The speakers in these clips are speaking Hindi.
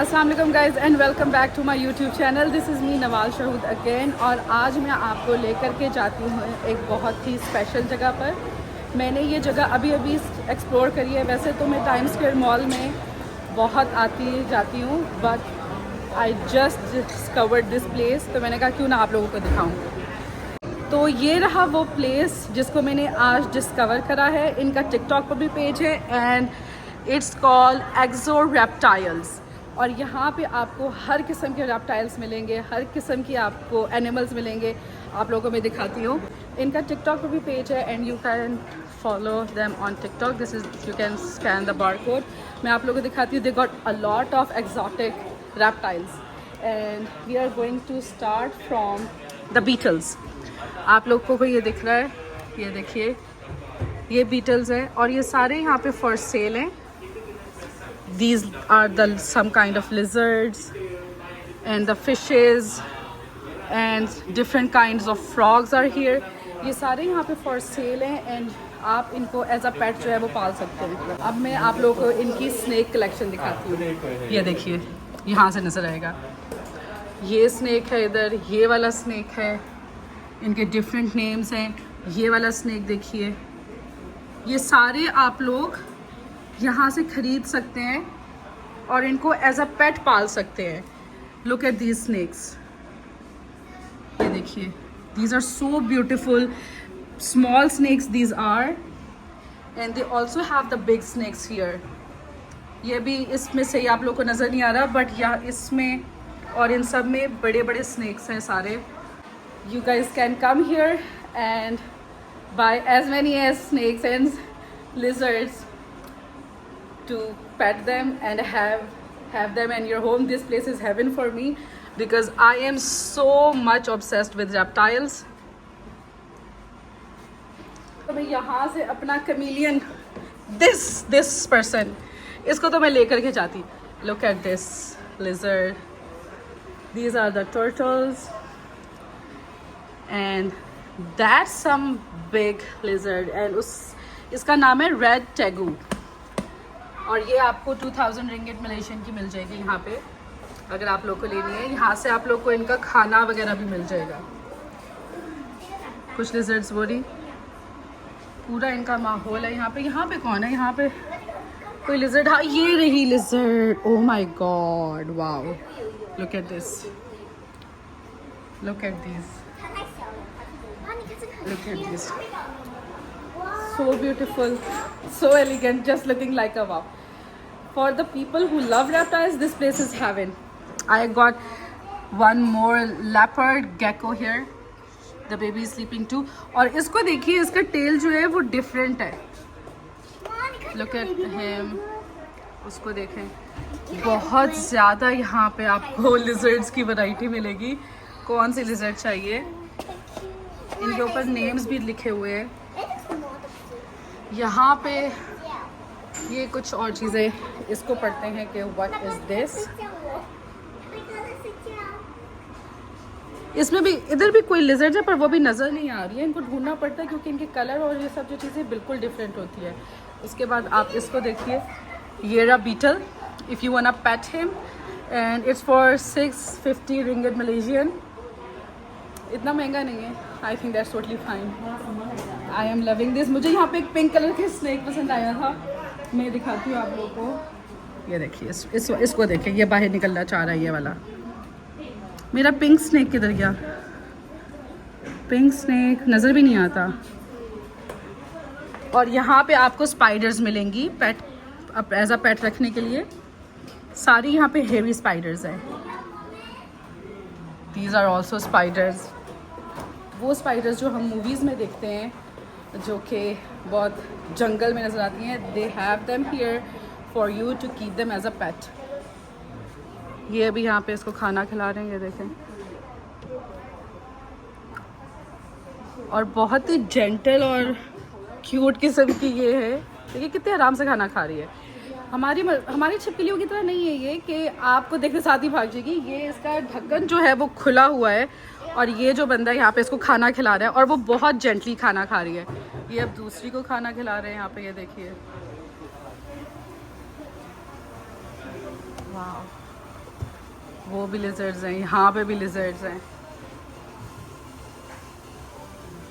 अस्सलाम वालेकुम guys and welcome back to my YouTube channel. This is me Nawal Shahood again. और आज मैं आपको लेकर के जाती हूँ एक बहुत ही स्पेशल जगह पर। मैंने ये जगह अभी एक्सप्लोर करी है। वैसे तो मैं टाइम स्क्वायर मॉल में बहुत आती जाती हूँ, but I just discovered this place, तो मैंने कहा क्यों ना आप लोगों को दिखाऊँ। तो ये रहा वो प्लेस जिसको मैंने आज डिस्कवर करा है। इनका टिकटॉक पर भी पेज है and it's called Exo Reptiles. और यहाँ पे आपको हर किस्म के रेप्टाइल्स मिलेंगे, हर किस्म की आपको एनिमल्स मिलेंगे। आप लोगों को मैं दिखाती हूँ। इनका टिकटॉक पर भी पेज है and you can follow them on TikTok. This is you can scan the bar code. मैं आप लोगों को दिखाती हूँ। They got a lot of exotic reptiles and we are going to start from the beetles. आप लोगों को ये दिख रहा है, ये देखिए, ये बीटल्स हैं और ये सारे यहाँ पे फॉर सेल हैं। These are some kind of lizards and the fishes and different kinds of frogs are here. ये सारे यहाँ पे for sale हैं and आप इनको as a pet जो है वो पाल सकते हैं। अब मैं आप लोगों को इनकी स्नैक कलेक्शन दिखाती हूँ। ये देखिए, यहाँ से नज़र आएगा। ये स्नैक है, इधर ये वाला स्नैक है, इनके डिफरेंट नेम्स हैं। ये वाला स्नैक देखिए, ये सारे आप लोग यहाँ से ख़रीद सकते हैं और इनको एज अ पेट पाल सकते हैं। लुक एट दीज स्नैक्स, ये देखिए, these are so beautiful small snakes these are and they also have the big snakes here. ये भी इसमें से आप लोग को नज़र नहीं आ रहा, बट यहाँ इसमें और इन सब में बड़े बड़े स्नैक्स हैं सारे। You guys can come here and buy as many as snakes and lizards to pet them and have them in your home. This place is heaven for me because I am so much obsessed with reptiles. तो मैं यहाँ से अपना chameleon, this person, इसको तो मैं लेकर के जाती। Look at this lizard. These are the turtles and that's some big lizard and इसका नाम है रेड टेगू और ये आपको 2000 रिंगिट मलेशियन की मिल जाएगी यहाँ पे अगर आप लोग को लेनी है। यहाँ से आप लोग को इनका खाना वगैरह भी मिल जाएगा। कुछ लिजर्ड्स वो रही, पूरा इनका माहौल है यहाँ पे। यहाँ पे कौन है? यहाँ पे कोई लिजर्ड। हाँ, ये रही lizard. Oh my God, wow, look at this, look at this, look at this, so beautiful, so elegant, just looking like a wow. For the people who love reptiles, this place is heaven. I got one more leopard gecko here. The baby is sleeping too. और इसको देखिए, इसका tail जो है वो different है। Look at him. उसको देखें, बहुत ज़्यादा यहाँ पे आपको lizards की variety मिलेगी। कौन सी lizard चाहिए? इनके ऊपर names भी लिखे हुए हैं। यहाँ पे ये कुछ और चीज़ें, इसको पढ़ते हैं कि व्हाट इज़ दिस। इसमें भी, इधर भी कोई लिजर्ड है पर वो भी नज़र नहीं आ रही है। इनको ढूंढना पड़ता है क्योंकि इनके कलर और ये सब जो चीज़ें बिल्कुल डिफरेंट होती है। उसके बाद आप इसको देखिए, ये रहा beetle. If you want pet him and it's for 650 ringgit Malaysian. इतना महंगा नहीं है। I think that's totally fine. I am loving this. मुझे यहाँ पे एक पिंक कलर के स्नैक पसंद आया था, मैं दिखाती हूँ आप लोगों को। ये देखिए, इसको देखिए, ये बाहर निकलना चाह रहा है, ये वाला। मेरा पिंक स्नैक किधर गया? पिंक स्नैक नज़र भी नहीं आता। और यहाँ पे आपको स्पाइडर्स मिलेंगी पेट, एज अ पेट रखने के लिए। सारी यहाँ पे हेवी स्पाइडर्स हैं। दीज आर ऑल्सो स्पाइडर्स, वो स्पाइडर्स जो हम मूवीज़ में देखते हैं, जो कि बहुत जंगल में नज़र आती हैं। They have them here for you to keep them as a pet. ये अभी यहाँ पे इसको खाना खिला रहे हैं, ये देखें। और बहुत ही जेंटल और क्यूट किस्म की ये है। देखिए कितने आराम से खाना खा रही है। हमारी छिपकलियों की तरह नहीं है ये कि आपको देखते साथ ही भाग जाएगी। ये इसका ढक्कन जो है वो खुला हुआ है और ये जो बंदा यहाँ पे इसको खाना खिला रहा है और वो बहुत जेंटली खाना खा रही है। ये अब दूसरी को खाना खिला रहे हैं यहाँ पे, ये देखिए। वाह, वो भी लिजर्ड्स हैं, यहाँ पे भी लिजर्ड्स हैं।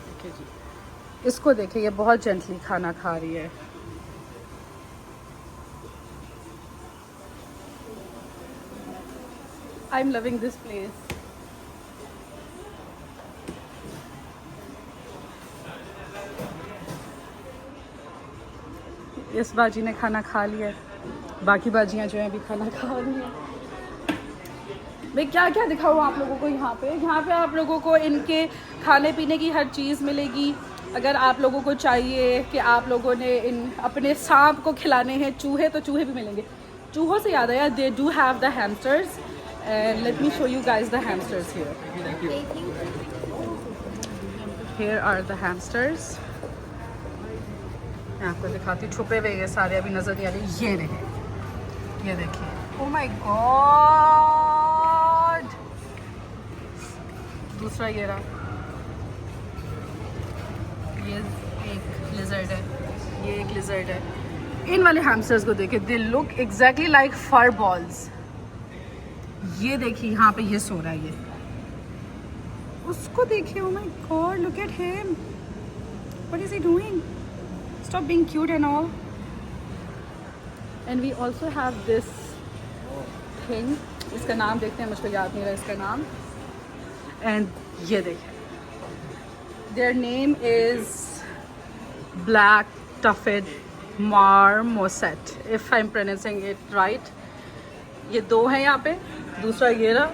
देखिए जी, इसको देखिए, ये बहुत जेंटली खाना खा रही है। आई एम लविंग दिस प्लेस। इस बाजी ने खाना खा लिया, बाकी बाजियां जो हैं अभी खाना खा रही हैं। मैं क्या क्या दिखाऊँ आप लोगों को यहाँ पे आप लोगों को इनके खाने पीने की हर चीज़ मिलेगी। अगर आप लोगों को चाहिए कि आप लोगों ने इन अपने सांप को खिलाने हैं चूहे, तो चूहे भी मिलेंगे। चूहों से याद आया, they do have the hamsters and let me show you guys the hamsters here. Here are the hamsters. मैं आपको दिखाती हूँ, छुपे हुए ये सारे अभी नज़र नहीं आ रहे। ये रहे, ये देखिए। Oh my God. दूसरा ये रहा, ये एक लिजर्ड है, ये एक लिजर्ड है। इन वाले हैमस्टर्स को देखिए, they look exactly like for balls. ये देखिए यहाँ पे ये सो रहा है, ये उसको देखिए। Oh my God, look at him, what is he doing? Stop being cute and all. And we also have this thing. इसका नाम देखते हैं, मुझको याद नहीं रहा इसका नाम। And ये देखिए, their name is Black Tufted Marmoset, if I'm pronouncing it right. ये दो हैं यहाँ पे, दूसरा ये रहा।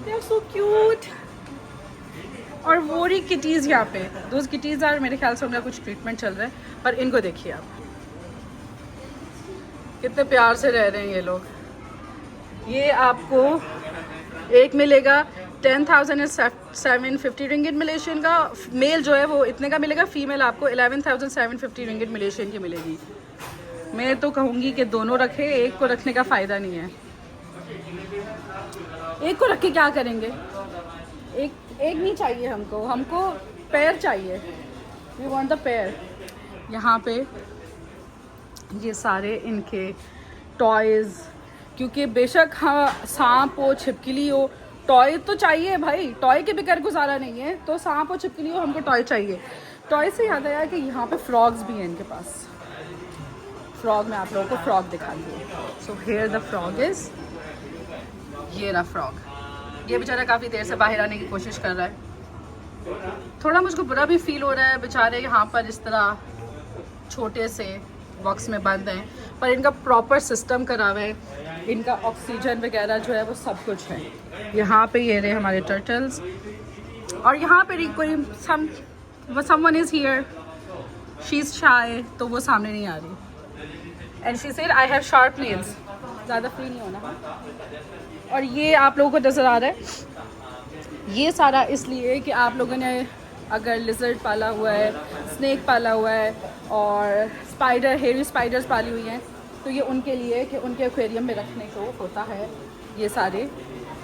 They are so cute. और वो रही किटीज़ यहाँ पे, दोज किटीज़ आर, मेरे ख्याल से उनका कुछ ट्रीटमेंट चल रहा है। पर इनको देखिए आप, कितने प्यार से रह रहे हैं ये लोग। ये आपको एक मिलेगा 10,750 रिंगिट मलेशियन का। मेल जो है वो इतने का मिलेगा, फीमेल आपको 11,750 रिंगिट मलेशियन की मिलेगी। मैं तो कहूँगी कि दोनों रखें, एक को रखने का फ़ायदा नहीं है। एक को रख के क्या करेंगे? एक नहीं चाहिए हमको पेयर चाहिए। We want the pair. यहाँ पे ये सारे इनके टॉयज़, क्योंकि बेशक हाँ सांप हो, छिपकली हो, टॉय तो चाहिए भाई। टॉय के बगैर गुजारा नहीं है, तो सांप हो, छिपकली हो, हमको टॉय चाहिए। टॉय से याद आया कि यहाँ पे फ्रॉग्स भी हैं इनके पास। फ्रॉग, मैं आप लोगों को फ्रॉग दिखा दूँ। So here the frog is, ये रहा फ्रॉग। ये बेचारा काफ़ी देर से बाहर आने की कोशिश कर रहा है। थोड़ा मुझको बुरा भी फील हो रहा है, बेचारे यहाँ पर इस तरह छोटे से बॉक्स में बंद हैं, पर इनका प्रॉपर सिस्टम करा हुआ है, इनका ऑक्सीजन वगैरह जो है वो सब कुछ है। यहाँ पे ये रहे हमारे टर्टल्स, और यहाँ पे कोई someone is here, she is shy, तो वो सामने नहीं आ रही। And she said I have sharp nails. ज़्यादा फ्री नहीं होना। और ये आप लोगों को नज़र आ रहा है, ये सारा इसलिए कि आप लोगों ने अगर लिजर्ड पाला हुआ है, स्नेक पाला हुआ है और स्पाइडर, हेयरी स्पाइडर्स पाली हुई हैं, तो ये उनके लिए कि उनके एक्वेरियम में रखने को होता है ये सारे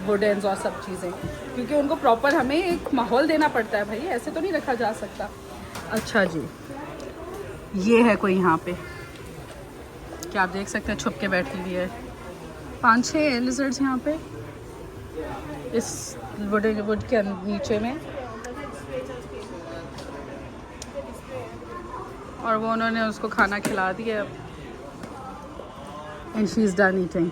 वुडन्स और सब चीज़ें, क्योंकि उनको प्रॉपर हमें एक माहौल देना पड़ता है भाई, ऐसे तो नहीं रखा जा सकता। अच्छा जी, ये है कोई यहाँ पे, क्या आप देख सकते हैं, छुप के बैठी हुई है। 5-6 लिजर्ड्स यहाँ पे इस वुड के नीचे में, और वो उन्होंने उसको खाना खिला दिया and she is done eating.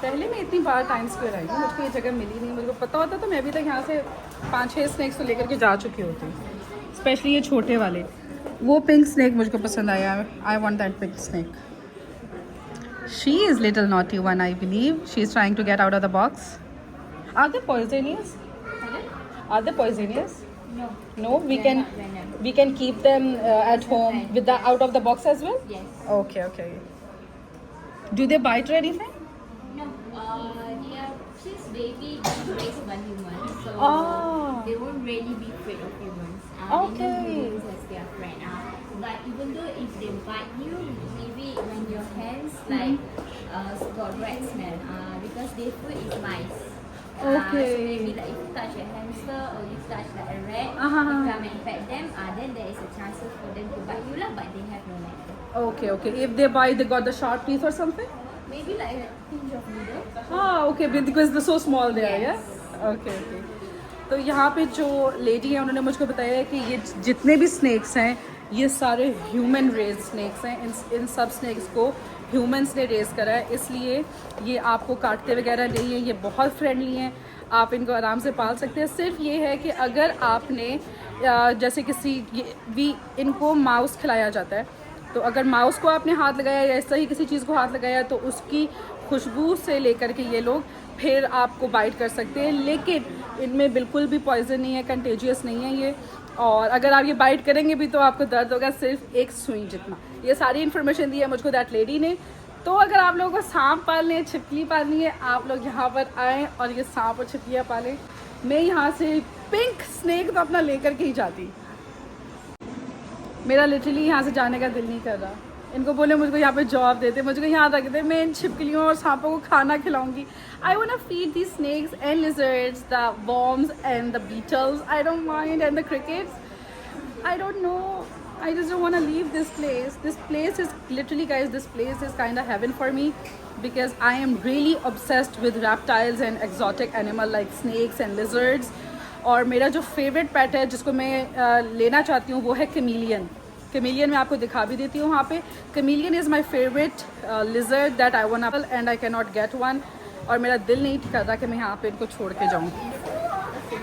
पहले मैं इतनी बार टाइम स्क्वायर आई हूँ, मुझको ये जगह मिली नहीं। मुझको पता होता तो मैं अभी तक यहाँ से 5-6 स्नैक्स तो लेकर के जा चुकी होती, स्पेशली ये छोटे वाले। वो पिंक स्नैक मुझको पसंद आया, I want that pink snake. She is little naughty one, I believe she is trying to get out of the box. Are they poisonous? Are they poisonous? No. No, we can keep them at home with the out of the box as well. Yes. Okay, okay. Do they bite or anything? No. They are since baby they raised by humans, so Oh. they won't really be afraid of humans. Okay. They know humans as their friend. But even though if they bite you, maybe when your hands like got rat smell, because their food is mice. Okay. So maybe like if you touch a hamster or you touch like a rat, Uh-huh. you come and pet them, then there is a chances for them to bite you lah, but they have no nectar. Okay, okay. If they bite, they got the sharp teeth or something? Maybe like a pinch of needle. हाँ, okay, because they're so small there, Yes. yeah? Okay, okay. तो यहाँ पे जो लेडी है उन्होंने मुझको बताया है कि ये जितने भी स्नैक्स हैं ये सारे ह्यूमन रेज स्नैक्स हैं। इन सब स्नैक्स को ह्यूमंस ने रेज करा है, इसलिए ये आपको काटते वगैरह नहीं है, ये बहुत फ्रेंडली हैं, आप इनको आराम से पाल सकते हैं। सिर्फ ये है कि अगर आपने जैसे भी इनको माउस खिलाया जाता है, तो अगर माउस को आपने हाथ लगाया या ऐसा ही किसी चीज़ को हाथ लगाया तो उसकी खुशबू से लेकर के ये लोग फिर आपको बाइट कर सकते हैं, लेकिन इनमें बिल्कुल भी पॉइजन नहीं है, कंटेजियस नहीं है ये। और अगर आप ये बाइट करेंगे भी तो आपको दर्द होगा सिर्फ एक सुई जितना। ये सारी इन्फॉर्मेशन दी है मुझको दैट लेडी ने। तो अगर आप लोगों को सांप पालने है, छिपकली पालनी है, आप लोग यहाँ पर आएँ और ये सांप और छिपकलियाँ पालें। मैं यहाँ से पिंक स्नेक तो अपना लेकर के ही जाती, मेरा लिटरली यहाँ से जाने का दिल नहीं कर रहा। इनको बोले मुझको यहाँ पे जॉब देते, मुझको यहाँ रख दे, मैं इन छिपकलियों और सांपों को खाना खिलाऊंगी। I want to feed the snakes and lizards, the worms and the beetles, I don't mind, and the crickets. I don't know, I just don't want to leave this place. This place is literally, guys, this place is kind of heaven for me because I am really obsessed with reptiles and exotic animal like snakes and lizards. और मेरा जो फेवरेट पेट है जिसको मैं लेना चाहती हूँ वो है कैमेलियन। कैमेलियन मैं आपको दिखा भी देती हूँ। वहाँ पे chameleon is my favourite lizard that I want and I can not get one, और मेरा दिल नहीं कर रहा कि मैं यहाँ पे इनको छोड़ के जाऊँ।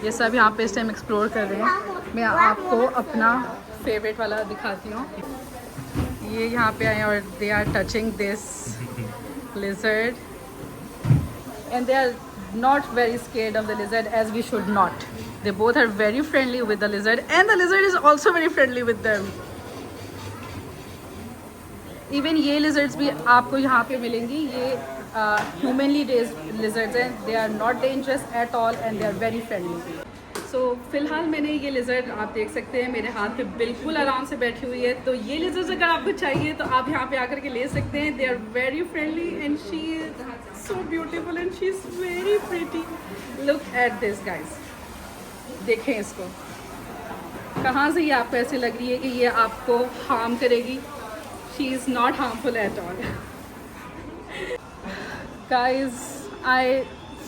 ये सब यहाँ पे इस टाइम एक्सप्लोर कर रहे हैं। मैं आपको अपना फेवरेट वाला दिखाती हूँ। ये यहाँ पे आए और they are touching this lizard and they are not very scared of the lizard as we should not. They both are very friendly with the lizard and the lizard is also very friendly with them. Even ये lizards भी आपको यहाँ पे मिलेंगी। ये humanly raised lizards हैं, they are not dangerous at all and they are very friendly. So फ़िलहाल मैंने ये लिजर्ड आप देख सकते हैं मेरे हाथ पे बिल्कुल आराम से बैठी हुई है। तो ये लिजर्ड अगर आपको चाहिए तो आप यहाँ पे आकर के ले सकते हैं। They are very friendly and she is so beautiful and she is very pretty. Look at this guys, देखें इसको, कहाँ से ये आपको ऐसे लग रही है कि ये आपको हार्म करेगी। She is not harmful at all. Guys I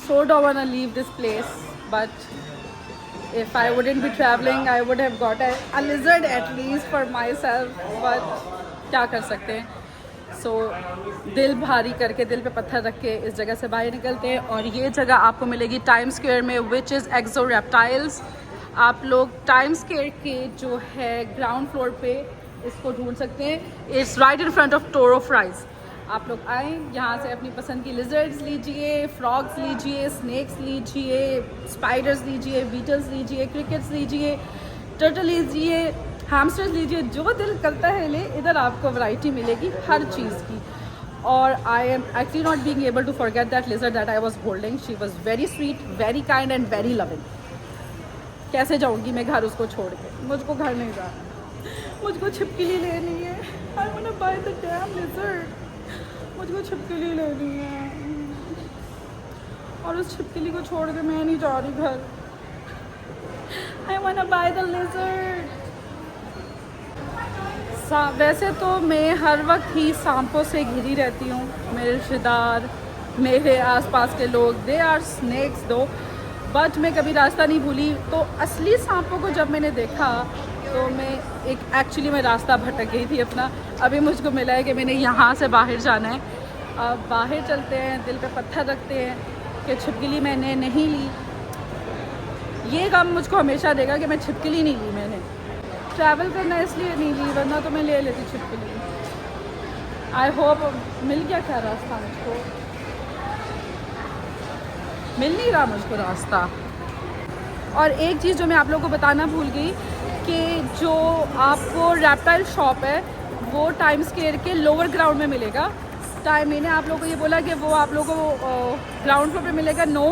so don't want to leave this place, but if I wouldn't be traveling I would have got a lizard at least for myself, but क्या कर सकते हैं। So दिल भारी करके, दिल पे पत्थर रख के इस जगह से बाहर निकलते हैं। और ये जगह आपको मिलेगी टाइम स्क्वायर में, विच इज़ एक्सो रेप्टाइल्स। आप लोग टाइम स्क्वायर के जो है ग्राउंड फ्लोर पे इसको ढूंढ सकते हैं। It's right in front of Toro fries. आप लोग आएँ, यहाँ से अपनी पसंद की लिजर्ड्स लीजिए, फ्रॉग्स लीजिए, स्नेक्स लीजिए, स्पाइडर्स लीजिए, बीटल्स लीजिए, क्रिकेट्स लीजिए, टर्टल लीजिए, हैमस्टर्स लीजिए, जो दिल करता है ले। इधर आपको वैरायटी मिलेगी हर चीज़ की। और I am actually not being able to forget that lizard that I was holding. She was very sweet, very kind and very loving. कैसे जाऊँगी मैं घर उसको छोड़ के? मुझको घर नहीं जाना, मुझको छिपकली लेनी है। I want to buy the damn lizard. मुझको छिपकली लेनी है और उस छिपकली को छोड़ के मैं नहीं जा रही घर। I want to buy the lizard. वैसे तो मैं हर वक्त ही सांपों से घिरी रहती हूँ। मेरे रिश्तेदार, मेरे आसपास के लोग, दे आर स्नेक्स दो, बट मैं कभी रास्ता नहीं भूली। तो असली सांपों को जब मैंने देखा तो मैं रास्ता भटक गई थी अपना। अभी मुझको मिला है कि मैंने यहाँ से बाहर जाना है। अब बाहर चलते हैं, दिल पे पत्थर रखते हैं कि छिपकली मैंने नहीं ली। ये गम मुझको हमेशा देगा कि मैं छिपकली नहीं ली। मैंने ट्रैवल करना इसलिए नहीं ली, वरना तो मैं ले लेती छिपकली। आई होप मिल गया क्या रास्ता? मुझको मिल नहीं रहा, मुझको रास्ता। और एक चीज़ जो मैं आप लोगों को बताना भूल गई कि जो आपको रेप्टाइल शॉप है वो टाइम स्क्वायर के लोअर ग्राउंड में मिलेगा। मैंने आप लोगों को ये बोला कि वो आप लोगों को ग्राउंड फ्लोर पे मिलेगा। No,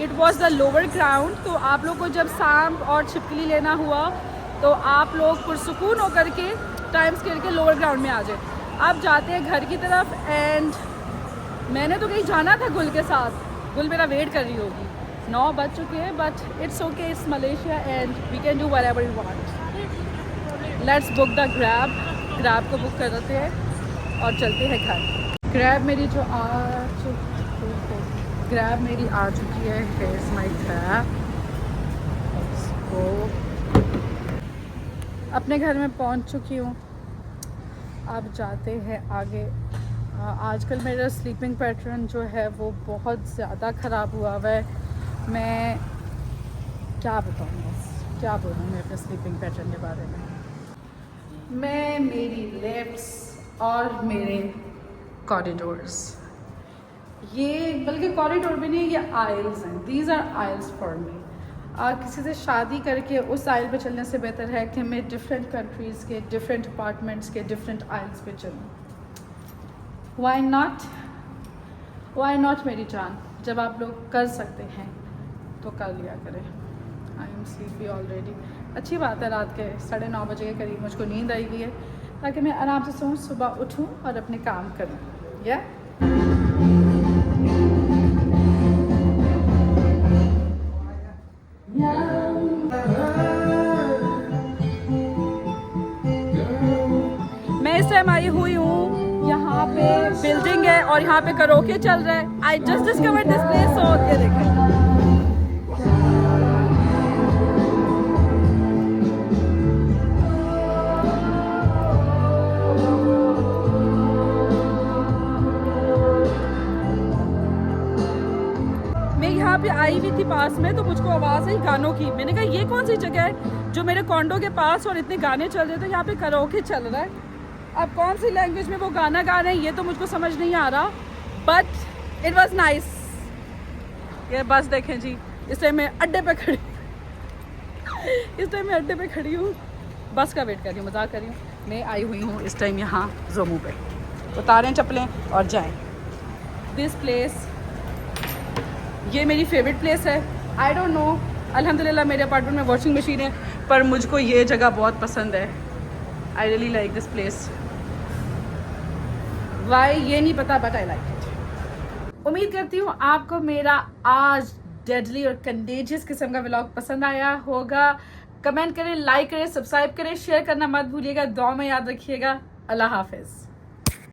it was the lower ground. तो आप लोग को जब सांप और छिपकली लेना हुआ तो आप लोग पुरसुकून होकर के टाइम स्क्वायर के लोअर ग्राउंड में आ जाए। आप जाते हैं घर की तरफ एंड मैंने तो कहीं जाना था गुल के साथ, गुल मेरा वेट कर रही होगी। 9 बज चुके हैं, but it's okay, it's Malaysia and we can do whatever we want. Let's book the Grab को बुक कर देते हैं और चलते हैं घर। ग्रैब मेरी आ चुकी है। Here is my grab. अपने घर में पहुंच चुकी हूँ। अब जाते हैं आगे। आजकल मेरा स्लीपिंग पैटर्न जो है वो बहुत ज़्यादा ख़राब हुआ हुआ है। मैं क्या बताऊँ, बस क्या बोलूँ मैं अपने स्लीपिंग पैटर्न के बारे में। मैं मेरी लिफ्ट्स और मेरे कॉरिडोर्स, ये बल्कि कॉरिडोर भी नहीं, ये आइल्स हैं। These are aisles for me. किसी से शादी करके उस आइल पे चलने से बेहतर है कि मैं डिफरेंट कंट्रीज़ के डिफरेंट अपार्टमेंट्स के डिफरेंट आइल्स पे चलूँ। वाई नॉट मेरी जान। जब आप लोग कर सकते हैं तो कर लिया करें। I am sleepy already. अच्छी बात है, रात के 9:30 बजे के करीब मुझको नींद आई हुई है, ताकि मैं आराम से सोऊं, सुबह उठूं और अपने काम करूं। या मैं इस टाइम आई हुई हूँ, यहाँ पे बिल्डिंग है और यहाँ पे करोके चल रहा है। I just discovered this place, so ये देखें। मैं यहाँ पे आई हुई थी पास में, तो मुझको आवाज़ आई गानों की। मैंने कहा ये कौन सी जगह है जो मेरे कॉन्डो के पास और इतने गाने चल रहे थे। यहाँ पे करोके चल रहा है। अब कौन सी लैंग्वेज में वो गाना गा रहे हैं ये तो मुझको समझ नहीं आ रहा, बट इट वॉज नाइस। ये बस देखें जी, इस टाइम मैं अड्डे पे खड़ी हूँ, बस का वेट कर रही हूँ, मजाक कर रही हूँ। मैं आई हुई हूँ इस टाइम यहाँ जोमू पे। उतारें चप्पलें और जाएं। दिस प्लेस, ये मेरी फेवरेट प्लेस है। आई डोंट नो, अल्हम्दुलिल्लाह मेरे अपार्टमेंट में वॉशिंग मशीन है, पर मुझको ये जगह बहुत पसंद है। I really like this place. Why ये नहीं पता, बट आई लाइक इट। उम्मीद करती हूँ आपको मेरा आज डेडली और कंटेजियस किस्म का व्लॉग पसंद आया होगा। कमेंट करें, लाइक करें, सब्सक्राइब करें, शेयर करना मत भूलिएगा। दुआ में याद रखिएगा। अल्लाह हाफिज़।